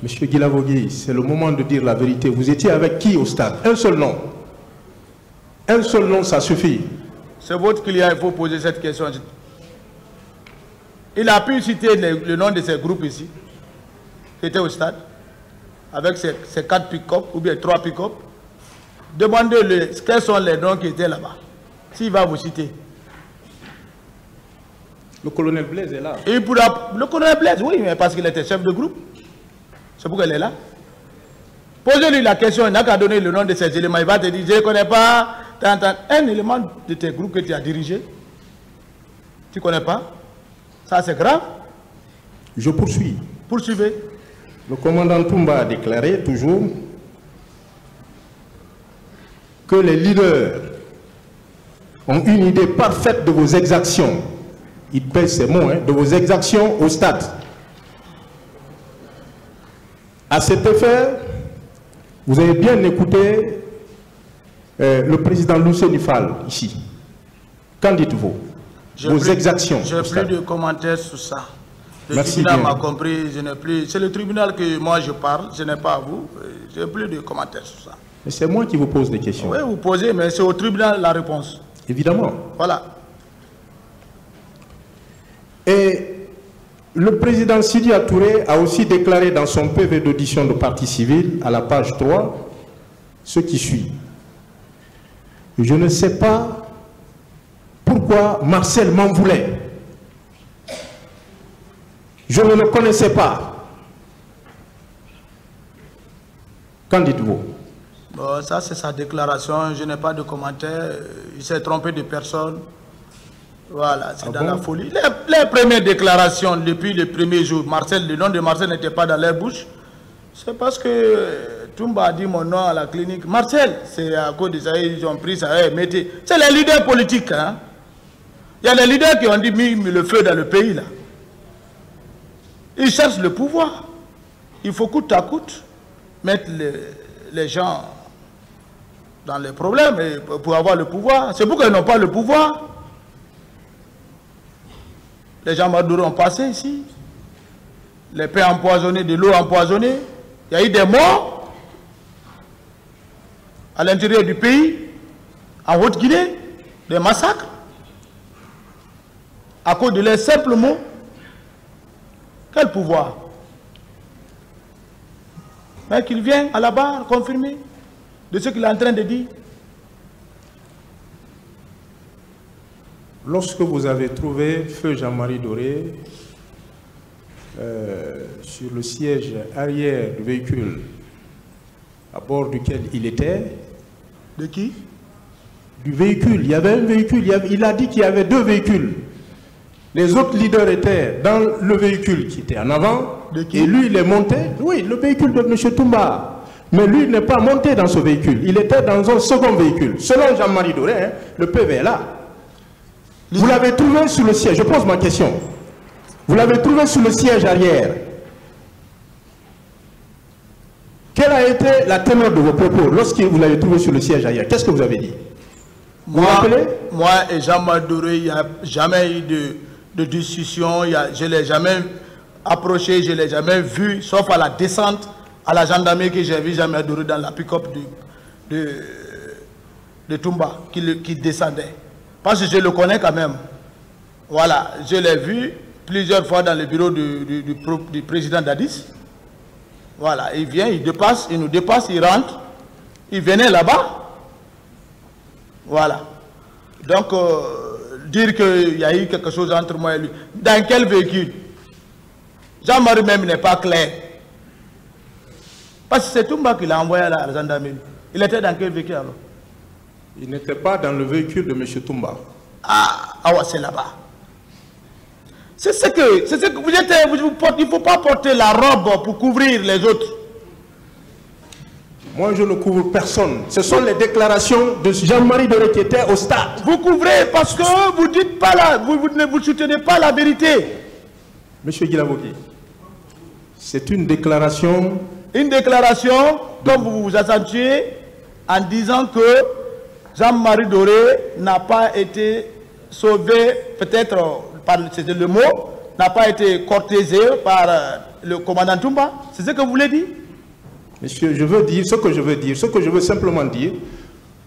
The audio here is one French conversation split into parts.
Monsieur Guilavogui, c'est le moment de dire la vérité. Vous étiez avec qui au stade? Un seul nom. Un seul nom, ça suffit. C'est votre client, il faut poser cette question. Il a pu citer le nom de ces groupes ici, qui étaient au stade, avec ces 4 pick-up ou bien 3 pick-up. Demandez-le quels sont les noms qui étaient là-bas. S'il va vous citer. Le colonel Blaise est là. Et le colonel Blaise, oui, mais parce qu'il était chef de groupe. C'est pourquoi il est là. Posez-lui la question, il n'a qu'à donner le nom de ces éléments. Il va te dire, je ne connais pas un élément de tes groupes que tu as dirigé. Tu ne connais pas? Ça, c'est grave. Je poursuis. Poursuivez. Le commandant Toumba a déclaré toujours que les leaders ont une idée parfaite de vos exactions. Il pèse ces mots, hein, de vos exactions au stade. À cet effet, vous avez bien écouté le président Lucien Fall ici. Qu'en dites-vous? Vos exactions. Je n'ai plus de commentaires sur ça. Le Merci tribunal bien. m'a compris, je n'ai plus. C'est le tribunal que moi je parle, je n'ai pas à vous. Je n'ai plus de commentaires sur ça. Mais c'est moi qui vous pose des questions. Oui, vous posez, mais c'est au tribunal la réponse. Évidemment. Voilà. Et le président Sidi Touré a aussi déclaré dans son PV d'audition de partie civile, à la page 3, ce qui suit. Je ne sais pas pourquoi Marcel m'en voulait. Je ne le connaissais pas. Qu'en dites-vous? Bon, ça, c'est sa déclaration. Je n'ai pas de commentaire. Il s'est trompé de personne. Voilà, c'est dans la folie. Les premières déclarations depuis le premier jour, Marcel, le nom de Marcel n'était pas dans leur bouche. C'est parce que Toumba a dit mon nom à la clinique. Marcel, c'est à cause de ça, ils ont pris ça. Mettez. C'est les leaders politiques. Hein? Il y a les leaders qui ont dit mis le feu dans le pays. Là. Ils cherchent le pouvoir. Il faut coûte à coûte mettre les gens dans les problèmes pour avoir le pouvoir. C'est pourquoi ils n'ont pas le pouvoir. Les gens Madouro ont passé ici. Les pains empoisonnés, de l'eau empoisonnée. Il y a eu des morts à l'intérieur du pays, en Haute-Guinée, des massacres, à cause de leurs simples mots. Quel pouvoir? Mais qu'il vienne à la barre confirmer de ce qu'il est en train de dire. Lorsque vous avez trouvé feu Jean-Marie Doré sur le siège arrière du véhicule à bord duquel il était... De qui? Du véhicule. Il y avait un véhicule. Il a dit qu'il y avait 2 véhicules. Les autres leaders étaient dans le véhicule qui était en avant. De qui? Et lui, il est monté. Oui, le véhicule de M. Toumba. Mais lui, il n'est pas monté dans ce véhicule. Il était dans un second véhicule. Selon Jean-Marie Doré, hein, le PV est là. Vous l'avez trouvé sur le siège. Je pose ma question. Vous l'avez trouvé sur le siège arrière. Quelle a été la teneur de vos propos lorsque vous l'avez trouvé sur le siège arrière? Qu'est-ce que vous avez dit? Vous vous rappelez? Moi et Jean-Marie Doré, il n'y a jamais eu de discussion. Je ne l'ai jamais approché, je ne l'ai jamais vu, sauf à la descente à la gendarmerie que j'ai vu Jean-Marie Doré dans la pick-up de Toumba qui descendait. Parce que je le connais quand même. Voilà, je l'ai vu plusieurs fois dans le bureau du président Dadis. Voilà, il vient, il nous dépasse, il rentre. Il venait là-bas. Voilà. Donc, dire qu'il y a eu quelque chose entre moi et lui. Dans quel véhicule? Jean-Marie même n'est pas clair. Parce que c'est Toumba qui l'a envoyé à la gendarmerie. Il était dans quel véhicule alors? Il n'était pas dans le véhicule de M. Toumba. Ah ouais, c'est là-bas. C'est ce que vous êtes. Il ne faut pas porter la robe pour couvrir les autres. Moi, je ne couvre personne. Ce sont les déclarations de Jean-Marie Doré qui était au stade. Vous couvrez parce que vous dites pas vous ne soutenez pas la vérité. Monsieur Guilavogui, c'est une déclaration. Une déclaration dont vous vous accentuez en disant que Jean-Marie Doré n'a pas été sauvé, peut-être, c'est le mot, n'a pas été cortésé par le commandant Toumba? C'est ce que vous voulez dire? Monsieur, je veux dire ce que je veux dire. Ce que je veux simplement dire,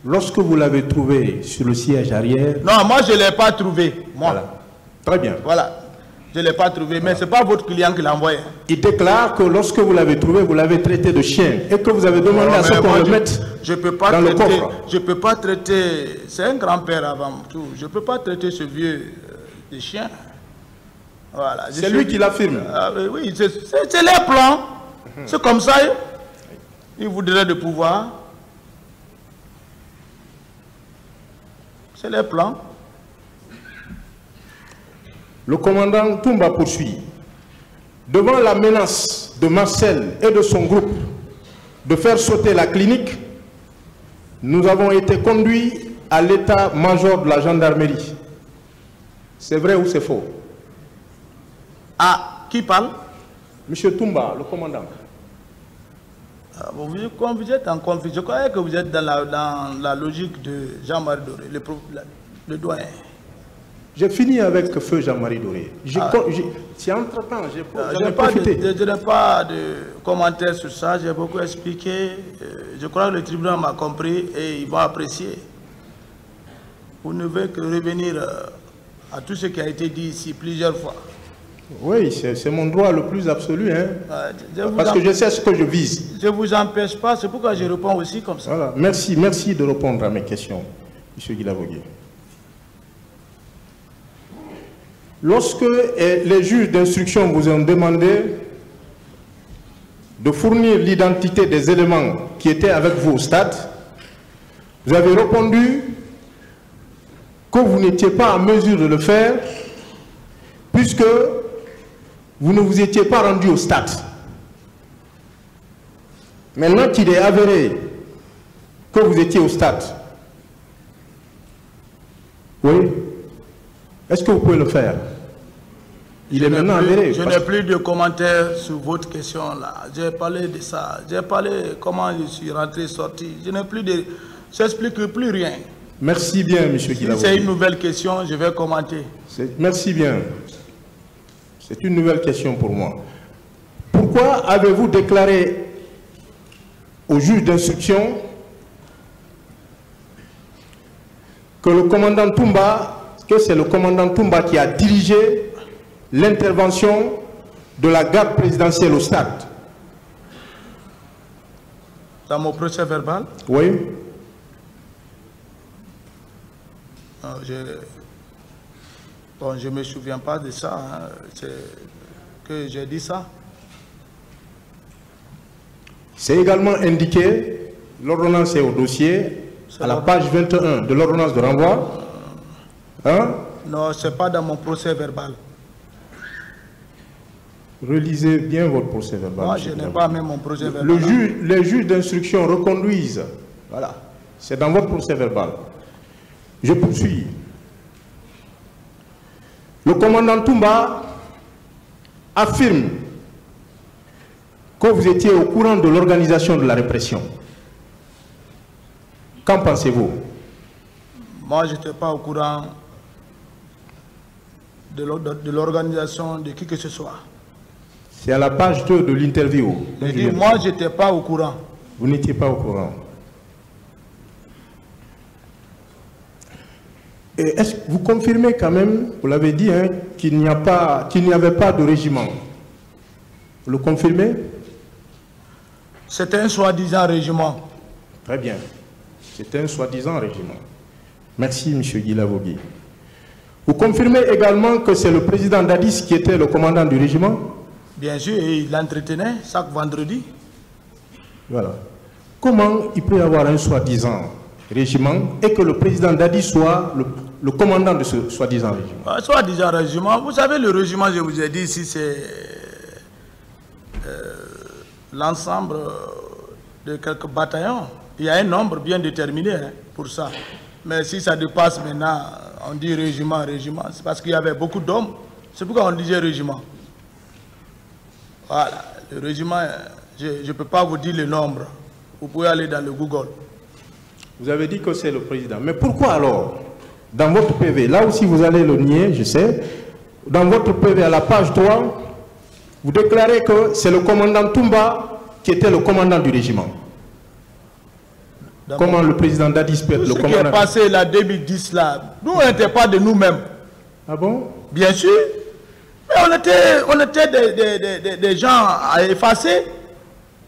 lorsque vous l'avez trouvé sur le siège arrière... Non, moi je ne l'ai pas trouvé. Moi. Voilà. Très bien. Voilà. Je ne l'ai pas trouvé, mais ce n'est pas votre client qui l'a envoyé. Il déclare que lorsque vous l'avez trouvé, vous l'avez traité de chien et que vous avez demandé à ce qu'on le mette dans le coffre. Je ne peux pas traiter... C'est un grand-père avant tout. Je ne peux pas traiter ce vieux de chien. Voilà. C'est lui qui l'affirme. Oui, c'est les plans. C'est comme ça. Il voudrait de pouvoir. C'est les plans. Le commandant Toumba poursuit. Devant la menace de Marcel et de son groupe de faire sauter la clinique, nous avons été conduits à l'état-major de la gendarmerie. C'est vrai ou c'est faux? Ah, qui parle? Monsieur Toumba, le commandant. Vous êtes en conflit. Je croyais que vous êtes dans la logique de Jean-Marie Doré, le doyen. J'ai fini avec feu Jean-Marie Doré. Si entre-temps, je n'ai pas de commentaires sur ça. J'ai beaucoup expliqué. Je crois que le tribunal m'a compris et ils vont apprécier. Vous ne pouvez que revenir à tout ce qui a été dit ici plusieurs fois. Oui, c'est mon droit le plus absolu, hein, parce que je sais ce que je vise. Je ne vous empêche pas, c'est pourquoi je réponds aussi comme ça. Voilà. Merci de répondre à mes questions, M. Guilavogui. Lorsque les juges d'instruction vous ont demandé de fournir l'identité des éléments qui étaient avec vous au stade, vous avez répondu que vous n'étiez pas en mesure de le faire puisque vous ne vous étiez pas rendu au stade. Maintenant qu'il est avéré que vous étiez au stade, oui, est-ce que vous pouvez le faire? Il est maintenant avéré. Je n'ai plus de commentaires sur votre question là. J'ai parlé de ça. J'ai parlé comment je suis rentré, sorti. Je n'ai plus de... Je n'explique plus rien. Merci bien, M. Guilavogui. Si c'est une nouvelle question, je vais commenter. Merci bien. C'est une nouvelle question pour moi. Pourquoi avez-vous déclaré au juge d'instruction que le commandant Toumba, que c'est le commandant Toumba qui a dirigé l'intervention de la garde présidentielle au stade? Dans mon procès verbal? Oui. Bon, je ne me souviens pas de ça, hein. Que j'ai dit ça. C'est également indiqué, l'ordonnance est au dossier, à la page 21 de l'ordonnance de renvoi. Hein? Non, ce n'est pas dans mon procès verbal. Relisez bien votre procès verbal. Moi, je n'ai pas même mon procès verbal. Les juges d'instruction reconduisent. Voilà. C'est dans votre procès verbal. Je poursuis. Le commandant Toumba affirme que vous étiez au courant de l'organisation de la répression. Qu'en pensez-vous? Moi, je n'étais pas au courant de l'organisation de qui que ce soit. C'est à la page 2 de l'interview. Moi, je n'étais pas au courant. Vous n'étiez pas au courant. Est-ce que vous confirmez quand même, vous l'avez dit, hein, qu'il n'y avait pas de régiment? Vous le confirmez? C'était un soi-disant régiment. Très bien. C'était un soi-disant régiment. Merci, M. Guilavogui. Vous confirmez également que c'est le président Dadis qui était le commandant du régiment? Bien sûr, et il l'entretenait chaque vendredi. Voilà. Comment il peut y avoir un soi-disant régiment et que le président Dadis soit le commandant de ce soi-disant régiment? Soi-disant régiment, vous savez, le régiment, je vous ai dit ici, c'est l'ensemble de quelques bataillons. Il y a un nombre bien déterminé, hein, pour ça. Mais si ça dépasse maintenant, on dit régiment, c'est parce qu'il y avait beaucoup d'hommes. C'est pourquoi on disait régiment. Voilà, le régiment, je ne peux pas vous dire le nombre. Vous pouvez aller dans le Google. Vous avez dit que c'est le président. Mais pourquoi alors, dans votre PV, là aussi vous allez le nier, je sais, dans votre PV à la page 3, vous déclarez que c'est le commandant Toumba qui était le commandant du régiment. Comment le président Dadis peut être le commandant? Ce qui est passé la 2010 là, nous on n'était pas de nous-mêmes. Ah bon? Bien sûr. Mais on était des gens à effacer.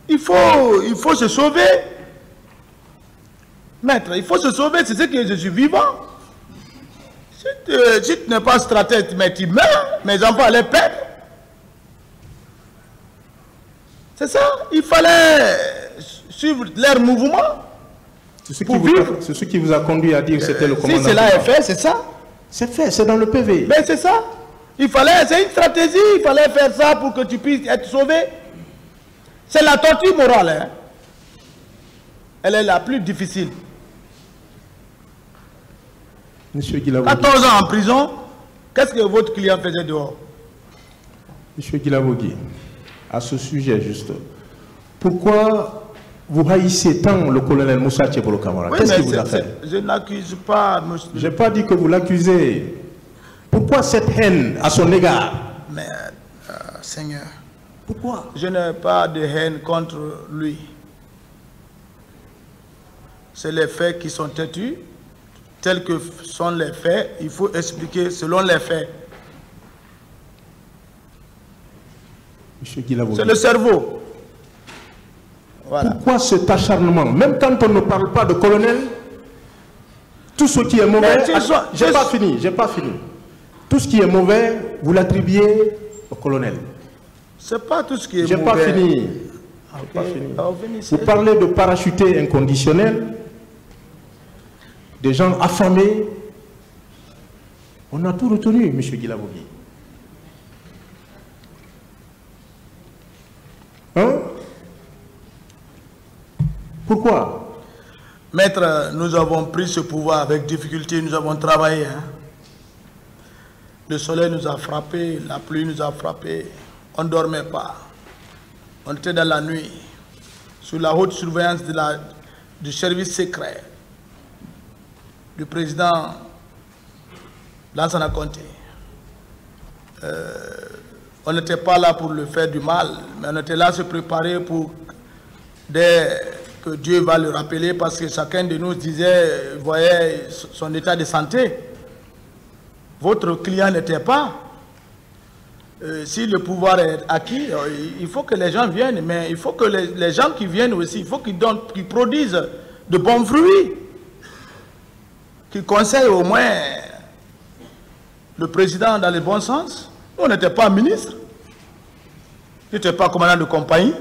Il faut se sauver. Maître, il faut se sauver, c'est ce que je suis vivant. Si tu n'es pas stratège, mais tu meurs, mes enfants allaient perdre. C'est ça, il fallait suivre leur mouvement. C'est ce qui vous a conduit à dire que c'était le commandant. Si cela est fait, c'est ça. C'est fait, c'est dans le PV. Mais c'est ça. C'est une stratégie, il fallait faire ça pour que tu puisses être sauvé. C'est la torture morale. Hein. Elle est la plus difficile. Monsieur Guilabogui. 14 ans en prison, qu'est-ce que votre client faisait dehors? Monsieur Guilabogui, à ce sujet juste, pourquoi vous haïssez tant le colonel Moussa Tchebolo Camara? Oui, qu'est-ce qu'il vous a fait? Je n'accuse pas monsieur. Je n'ai pas dit que vous l'accusez. Pourquoi cette haine à son égard? Mais, Seigneur, pourquoi? Je n'ai pas de haine contre lui. C'est les faits qui sont têtus. Tels que sont les faits, il faut expliquer selon les faits. C'est le cerveau. Voilà. Pourquoi cet acharnement? Même quand on ne parle pas de colonel, tout ce qui est mauvais... J'ai pas fini. Tout ce qui est mauvais, vous l'attribuez au colonel. C'est pas tout ce qui est mauvais. J'ai pas fini. Vous parlez de parachutés inconditionnels, des gens affamés. On a tout retenu, M. Guilabogui. Hein? Pourquoi? Maître, nous avons pris ce pouvoir avec difficulté, nous avons travaillé. Hein? Le soleil nous a frappé, la pluie nous a frappé. On ne dormait pas. On était dans la nuit, sous la haute surveillance du service secret du président Lansana Conté. On n'était pas là pour le faire du mal, mais on était là à se préparer pour que Dieu va le rappeler, parce que chacun de nous disait, voyait son état de santé. Votre client n'était pas. Si le pouvoir est acquis, il faut que les gens viennent, mais il faut que les gens qui viennent aussi, il faut qu'ils produisent de bons fruits, qu'ils conseillent au moins le président dans le bon sens. Nous, on n'était pas ministre, on n'était pas commandant de compagnie.